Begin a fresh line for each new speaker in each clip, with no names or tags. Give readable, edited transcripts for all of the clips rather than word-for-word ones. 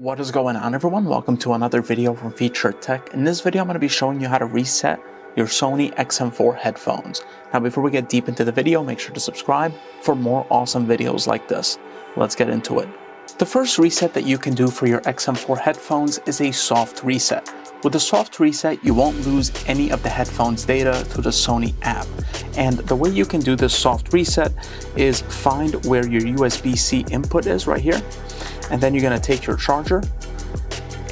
What is going on, everyone? Welcome to another video from Featured Tech. In this video, I'm going to be showing you how to reset your Sony XM4 headphones. Now, before we get deep into the video, make sure to subscribe for more awesome videos like this. Let's get into it. The first reset that you can do for your XM4 headphones is a soft reset. With a soft reset, you won't lose any of the headphones data to the Sony app. And the way you can do this soft reset is find where your USB-C input is right here. And then you're going to take your charger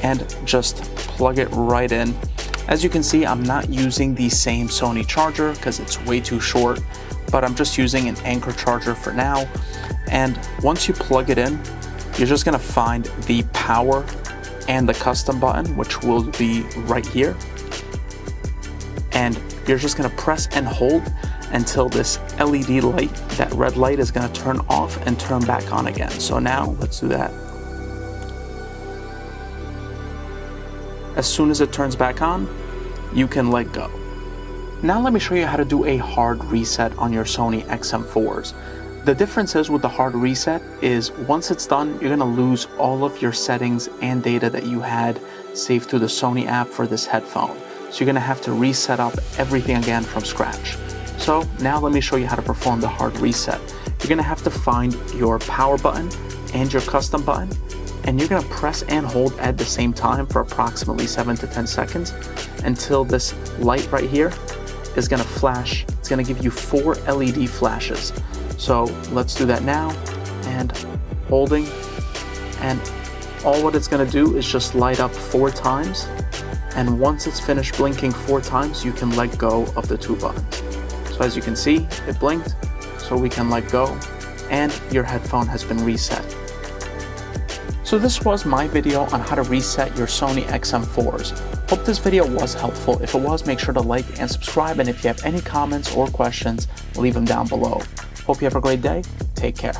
and just plug it right in. As you can see, I'm not using the same Sony charger because it's way too short, but I'm just using an Anchor charger for now. And once you plug it in, you're just going to find the power and the custom button, which will be right here. And you're just going to press and hold until this LED light, that red light, is going to turn off and turn back on again. So now let's do that. As soon as it turns back on, you can let go. Now let me show you how to do a hard reset on your Sony XM4s. The difference is with the hard reset is once it's done, you're going to lose all of your settings and data that you had saved to the Sony app for this headphone. So you're going to have to reset up everything again from scratch. So now let me show you how to perform the hard reset. You're going to have to find your power button and your custom button, and you're going to press and hold at the same time for approximately 7 to 10 seconds until this light right here is going to flash. It's going to give you 4 LED flashes. So let's do that now, and holding, and all what it's going to do is just light up 4 times. And once it's finished blinking 4 times, you can let go of the 2 buttons. So as you can see, it blinked, so we can let go, and your headphone has been reset. So this was my video on how to reset your Sony XM4s. Hope this video was helpful. If it was, make sure to like and subscribe, and if you have any comments or questions, leave them down below. Hope you have a great day. Take care.